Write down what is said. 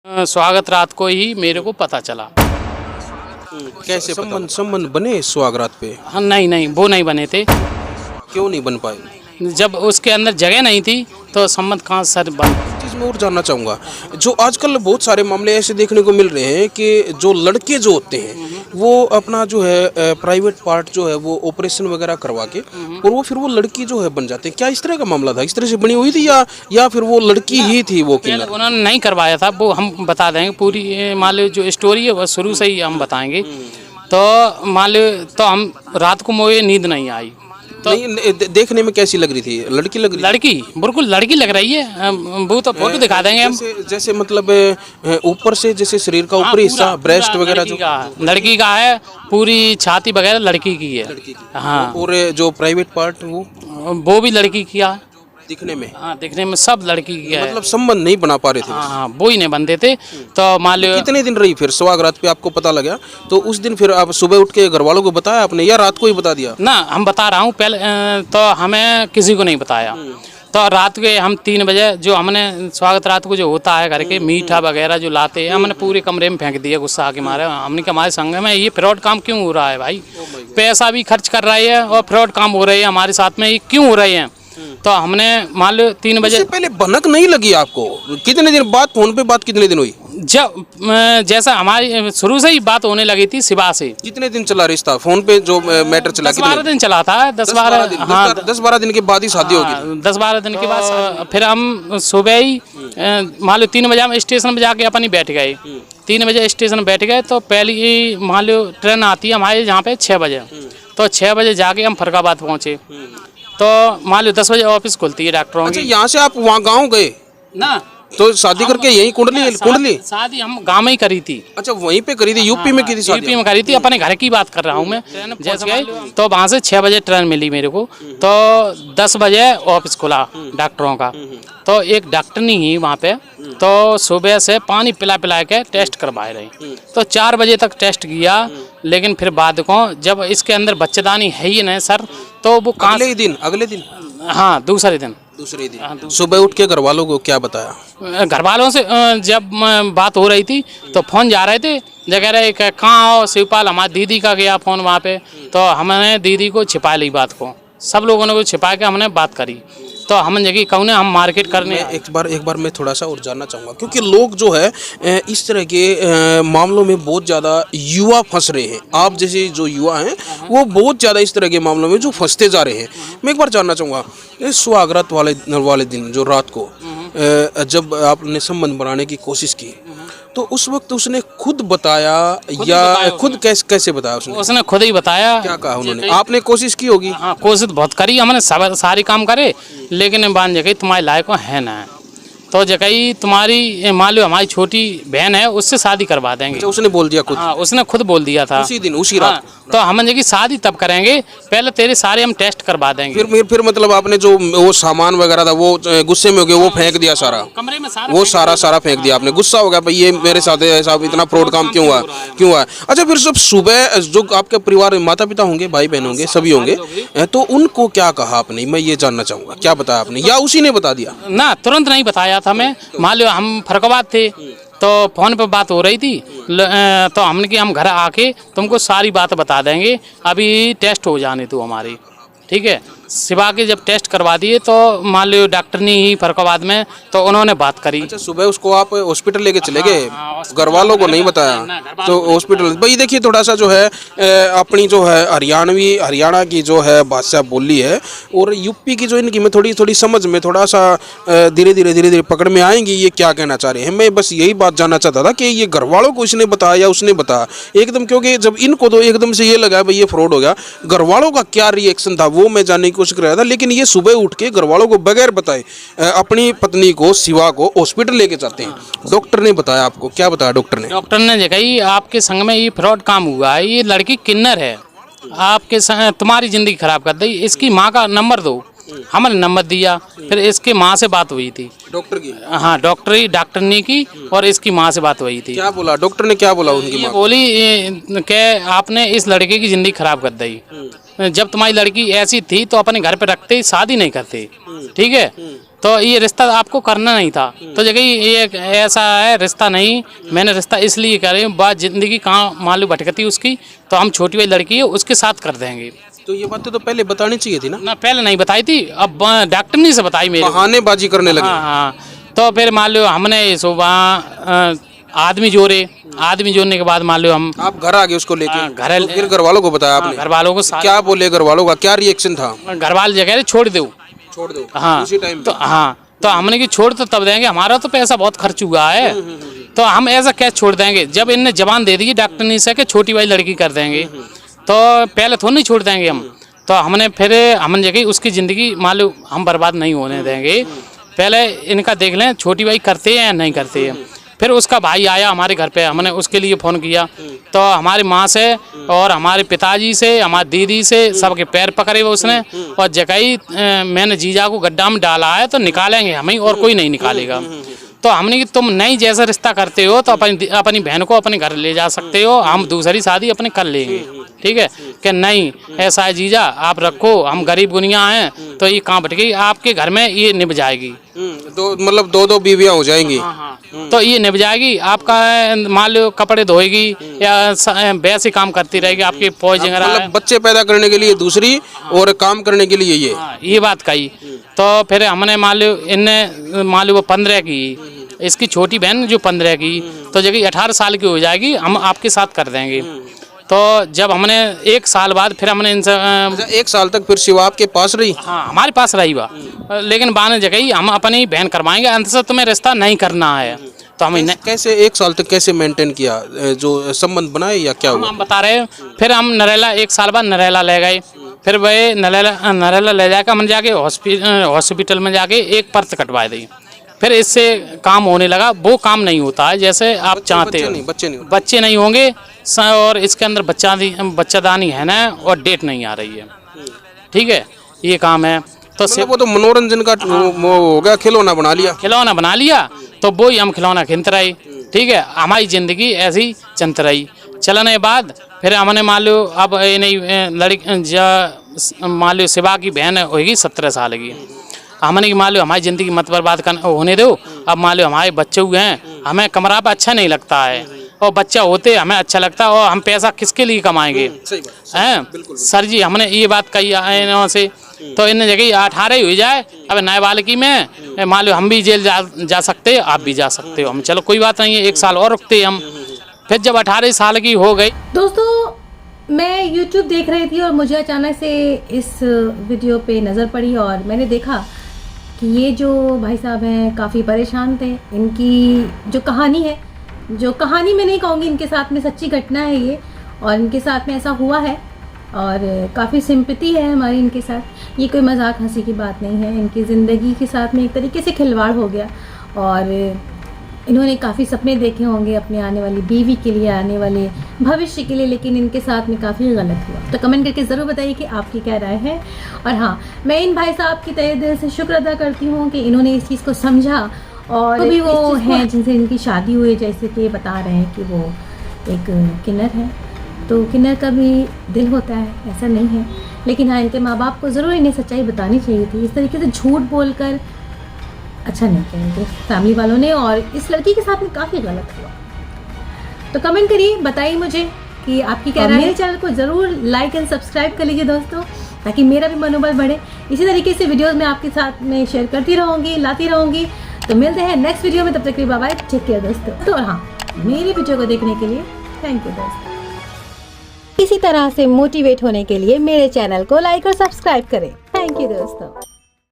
स्वागत रात को ही मेरे को पता चला। कैसे संबंध बने सुहागरात पे? हाँ, नहीं वो नहीं बने थे। क्यों नहीं बन पाए? जब उसके अंदर जगह नहीं थी तो संबंध कहाँ सर बन। चीज़ मैं और जानना चाहूँगा, जो आजकल बहुत सारे मामले ऐसे देखने को मिल रहे हैं कि जो लड़के जो होते हैं वो अपना जो है प्राइवेट पार्ट जो है वो ऑपरेशन वगैरह करवा के और वो फिर वो लड़की जो है बन जाते हैं। क्या इस तरह का मामला था? इस तरह से बनी हुई थी या फिर वो लड़की ही थी वो किन्नर? उन्होंने नहीं करवाया था, वो हम बता देंगे पूरी मान लो जो स्टोरी है वो शुरू से ही हम बताएंगे। तो मान लो तो हम रात को मुझे नींद नहीं आई। तो नहीं, देखने में कैसी लग रही थी? लड़की लग रही? लड़की बिल्कुल लड़की लग रही है। वो तो फोटो दिखा देंगे हम। जैसे मतलब ऊपर से जैसे शरीर का ऊपरी हिस्सा ब्रेस्ट वगैरह जो लड़की का है, पूरी छाती वगैरह लड़की की है। हाँ, और जो प्राइवेट पार्ट वो भी लड़की किया दिखने में। हाँ, दिखने में सब लड़की की है। मतलब संबंध नहीं बना पा रहे थे। हाँ, वो ही नहीं बनते थे। तो मान लो कितने दिन रही फिर सुहागरात पे आपको पता लगा? तो उस दिन फिर आप सुबह उठ के घर वालों को बताया आपने या रात को ही बता दिया? ना, हम बता रहा हूँ पहले तो हमें किसी को नहीं बताया। तो रात के हम 3 बजे जो हमने स्वागत रात को जो होता है घर के मीठा वगैरह जो लाते हैं हमने पूरे कमरे में फेंक दिया गुस्सा के मारे। हमने कहा हमारे संग में ये फ्रॉड काम क्यों हो रहा है भाई? पैसा भी खर्च कर रही है और फ्रॉड काम हो रहे हैं हमारे साथ में, ये क्यों हो रहे हैं? तो हमने मान लो 3 बजे पहले भनक नहीं लगी आपको? कितने दिन बाद फोन पे बात कितने दिन हुई? जब जैसा हमारी शुरू से ही बात होने लगी थी शिवा से। कितने दिन चला रिश्ता फोन पे जो मैटर चला? 10-12 दिन चला था। 10-12 हाँ, 10-12 दिन के बाद ही शादी होगी। 10-12 दिन के बाद फिर हम सुबह ही मान लो 3 बजे हम स्टेशन पे जाके अपनी बैठ गए। 3 बजे स्टेशन बैठ गए तो पहली मान लो ट्रेन आती है हमारे यहाँ पे 6 बजे। तो 6 बजे जाके हम फरकाबाद पहुँचे। तो मान लो 10 बजे ऑफिस खुलती है डॉक्टरों की। अच्छा, यहाँ से आप वहाँ गाँव गए ना? तो शादी करके यही कुंडली शादी हम गाँव में ही करी थी। अच्छा, वहीं पे करी थी? यूपी में की थी शादी? यूपी में करी थी। अपने घर की बात कर रहा हूँ मैं। जैसे गए तो वहाँ से 6 बजे ट्रेन मिली मेरे को। तो 10 बजे ऑफिस खुला डॉक्टरों का। तो एक डॉक्टरनी ही वहाँ पे तो सुबह से पानी पिला पिला के टेस्ट करवाए रही। तो 4 बजे तक टेस्ट किया, लेकिन फिर बाद को जब इसके अंदर बच्चेदानी है ही नहीं सर, तो वो अगले दिन हाँ दूसरे दिन सुबह उठ के घर वालों को क्या बताया? घर वालों से जब बात हो रही थी तो फोन जा रहे थे, जगह रहे कहाँ हो शिवपाल, हमारी दीदी का गया फोन वहाँ पे। तो हमने दीदी को छिपा ली बात को, सब लोगों ने को छिपा के हमने बात करी। तो हमने जगह कहूँ हम मार्केट करने एक बार मैं थोड़ा सा और जानना चाहूँगा, क्योंकि लोग जो है इस तरह के मामलों में बहुत ज़्यादा युवा फंस रहे हैं। आप जैसे जो युवा हैं वो बहुत ज़्यादा इस तरह के मामलों में जो फंसते जा रहे हैं। मैं एक बार जानना चाहूँगा, सुहागरात वाले दिन जो रात को जब आपने संबंध बनाने की कोशिश की तो उस वक्त उसने खुद बताया या खुद कैसे बताया? उसने खुद ही बताया। क्या कहा उन्होंने? आपने कोशिश की होगी? हाँ, कोशिश बहुत करी हमने, सारी काम करे, लेकिन बांध जगह तुम्हारे लायक है ना। तो जगह तुम्हारी मान लो हमारी छोटी बहन है उससे शादी करवा देंगे। अच्छा, उसने बोल दिया खुद? हाँ, उसने खुद बोल दिया था उसी दिन उसी रात। तो हम जगह शादी तब करेंगे, पहले तेरे सारे हम टेस्ट करवा देंगे। फिर मतलब आपने जो वो सामान वगैरह था वो गुस्से में हो गया, वो फेंक दिया सारा कमरे में, वो सारा फेंक दिया आपने? गुस्सा हो गया भाई ये मेरे साथ ऐसा इतना फ्रॉड काम क्यों हुआ? अच्छा, फिर सब सुबह जो आपके परिवार में माता पिता होंगे, भाई बहन होंगे, सभी होंगे, तो उनको क्या कहा आपने? मैं ये जानना चाहूंगा, क्या बताया आपने या उसी ने बता दिया? ना, तुरंत नहीं बताया था मैं। मान लो हम फरकाबाद थे तो फोन पे बात हो रही थी। तो हमने कि हम घर आके तुमको सारी बात बता देंगे, अभी टेस्ट हो जाने तो हमारी, ठीक है। शिवा के जब टेस्ट करवा दिए तो मान लो डॉक्टरनी ही फरकाबाद में तो उन्होंने बात करी। अच्छा, सुबह उसको आप हॉस्पिटल लेके चले गए? घर वालों को नहीं बताया? तो हॉस्पिटल भाई देखिए, थोड़ा सा जो है अपनी जो है हरियाणा की जो है भाषा बोली है और यूपी की जो इनकी में थोड़ी समझ में थोड़ा सा धीरे धीरे पकड़ में आएंगी ये क्या कहना चाह रहे हैं। मैं बस यही बात जानना चाहता था कि ये घर वालों को इसने बताया या उसने बताया एकदम, क्योंकि जब इनको तो एकदम से ये लगा भाई ये फ्रॉड हो गया, घर वालों का क्या रिएक्शन था वो मैं जानने की कोशिश कर रहा था। लेकिन ये सुबह उठ के घर वालों को बगैर बताए अपनी पत्नी को शिवा को हॉस्पिटल लेके जाते हैं। डॉक्टर ने बताया आपको? क्या बताया डॉक्टर ने? डॉक्टर ने जगह आपके संग में ये फ्रॉड काम हुआ है, ये लड़की किन्नर है, आपके संग तुम्हारी जिंदगी खराब कर दी, इसकी माँ का नंबर दो। हमने नंबर दिया, फिर इसके माँ से बात हुई थी डॉक्टर की। हाँ, डॉक्टरनी की और इसकी माँ से बात हुई थी। क्या बोला डॉक्टर ने? क्या बोला उनकी माँ? बोली कि आपने इस लड़के की जिंदगी खराब कर दी। जब तुम्हारी लड़की ऐसी थी तो अपने घर पे रखते ही शादी नहीं करते, ठीक है। तो ये रिश्ता आपको करना नहीं था। तो जगह ये ऐसा है रिश्ता नहीं, मैंने रिश्ता इसलिए करे बात जिंदगी कहाँ मालूम भटकती उसकी, तो हम छोटी वाली लड़की है उसके साथ कर देंगे। तो ये बातें तो पहले बतानी चाहिए थी ना। ना पहले नहीं बताई थी, अब डॉक्टर ने से बताई मेरे। बहानेबाजी करने लगे। हाँ, तो फिर मान लो हमने सुबह आदमी जोड़ने के बाद मान लो हम आप घर आ गए उसको लेके। घर तो फिर घर वालों को बताया आपने? घर वालों को क्या बोले घर वालों का, क्या रिएक्शन था? घर वाले जगह छोड़ दो। हाँ, उसी टाइम तो हाँ, तो हमने कि छोड़ तो तब देंगे, हमारा तो पैसा बहुत खर्च हुआ है, तो हम ऐसा कैसे छोड़ देंगे। जब इनने जबान दे दी डॉक्टर ने से कि छोटी वाली लड़की कर देंगे, तो पहले थोड़ा नहीं छोड़ देंगे हम। तो हमने फिर हमने जगह उसकी ज़िंदगी मान लो हम बर्बाद नहीं होने देंगे, पहले इनका देख लें छोटी भाई करते हैं या नहीं करते हैं। फिर उसका भाई आया हमारे घर पे, हमने उसके लिए फ़ोन किया, तो हमारी माँ से और हमारे पिताजी से, हमारी दीदी से सबके पैर पकड़े हुए उसने, और जगही मैंने जीजा को गड्ढा में डाला है तो निकालेंगे हमें और कोई नहीं निकालेगा। तो हमने कि तुम नहीं जैसा रिश्ता करते हो तो अपनी बहन को अपने घर ले जा सकते हो, हम दूसरी शादी अपने कर लेंगे, ठीक है कि नहीं ऐसा है जीजा आप रखो, हम गरीब गुनिया हैं, तो ये कहाँ भटकेगी आपके घर में ये निभ जाएगी। तो मतलब दो बीवियां हो जाएंगी। तो ये निभ जाएगी, आपका मान लो कपड़े धोएगी या वैसे काम करती रहेगी, आपके पौज मतलब बच्चे पैदा करने के लिए दूसरी और काम करने के लिए ये बात कही। तो फिर हमने मान लो वो 15 की, इसकी छोटी बहन जो 15 की, तो जगह 18 साल की हो जाएगी, हम आपके साथ कर देंगे। तो जब हमने 1 साल बाद फिर हमने इनसे 1 साल तक फिर शिवा आपके पास रही? हाँ, हमारे पास रही बा, लेकिन बाने जगह हम अपनी बहन करवाएंगे, अंत से तुम्हें रिश्ता नहीं करना है। तो हम कैसे 1 साल तक कैसे मेंटेन किया, जो संबंध बनाए या क्या हुआ? हम बता रहे। फिर हम नरेला 1 साल बाद नरेला ले गए, फिर वह नरेला ले जाकर हमने जाके हॉस्पिटल में जाके एक पर्च कटवा दी। फिर इससे काम होने लगा, वो काम नहीं होता है जैसे आप चाहते हो। बच्चे नहीं होंगे, और इसके अंदर बच्चादानी है ना, और डेट नहीं आ रही है, ठीक है, ये काम है। तो वो तो मनोरंजन का वो हो गया, खिलौना बना लिया, तो वो ही हम खिलौना खिलते रहे, ठीक है। हमारी ज़िंदगी ऐसी चलत रही। चलने बाद फिर हमने मान लो अब मान लो शिवा की बहन होगी 17 साल की, हमने कि मान लो हमारी ज़िंदगी मत बर्बाद होने दो। अब मान लो हमारे बच्चे हुए हैं, हमें कमरा पर अच्छा नहीं लगता है, और बच्चा होते हमें अच्छा लगता है, और हम पैसा किसके लिए कमाएंगे हैं सर जी। हमने ये बात कही इन्हों से, तो इन जगह 18 हो जाए, अब नए बालकी में मान लो हम भी जेल जा सकते, आप भी जा सकते हो, हम चलो कोई बात नहीं है 1 साल और रुकते हम। फिर जब 18 साल की हो गई, दोस्तों मैं YouTube देख रही थी और मुझे अचानक से इस वीडियो पे नज़र पड़ी, और मैंने देखा कि ये जो भाई साहब हैं काफ़ी परेशान थे। इनकी जो कहानी है, जो कहानी मैं नहीं कहूँगी, इनके साथ में सच्ची घटना है ये, और इनके साथ में ऐसा हुआ है, और काफ़ी सिंपैथी है हमारी इनके साथ। ये कोई मजाक हंसी की बात नहीं है, इनकी ज़िंदगी के साथ में एक तरीके से खिलवाड़ हो गया, और इन्होंने काफ़ी सपने देखे होंगे अपने आने वाली बीवी के लिए, आने वाले भविष्य के लिए, लेकिन इनके साथ में काफ़ी गलत हुआ। तो कमेंट करके ज़रूर बताइए कि आपकी क्या राय है। और हाँ, मैं इन भाई साहब की तहे दिल से शुक्र अदा करती हूँ कि इन्होंने इस चीज़ को समझा, और तो भी वो हैं जिनसे इनकी शादी हुई, जैसे कि बता रहे हैं कि वो एक किन्नर है, तो किन्नर का भी दिल होता है, ऐसा नहीं है। लेकिन हाँ, इनके माँ बाप को ज़रूर इन्हें सच्चाई बतानी चाहिए थी। इस तरीके से झूठ बोलकर अच्छा नहीं किया इनके फैमिली वालों ने, और इस लड़की के साथ में काफ़ी गलत हुआ। तो कमेंट करिए, बताइए मुझे कि आपकी क्या राय है। मेरे चैनल को ज़रूर लाइक एंड सब्सक्राइब कर लीजिए दोस्तों, ताकि मेरा भी मनोबल बढ़े। इसी तरीके से वीडियोस मैं आपके साथ में शेयर करती रहूँगी, लाती रहूँगी। तो मिलते हैं नेक्स्ट वीडियो में, तब तक के लिए बाय बाय, टेक केयर दोस्तों। तो हाँ, मेरी वीडियो को देखने के लिए थैंक यू दोस्तों। इसी तरह से मोटिवेट होने के लिए मेरे चैनल को लाइक और सब्सक्राइब करें। थैंक यू दोस्तों।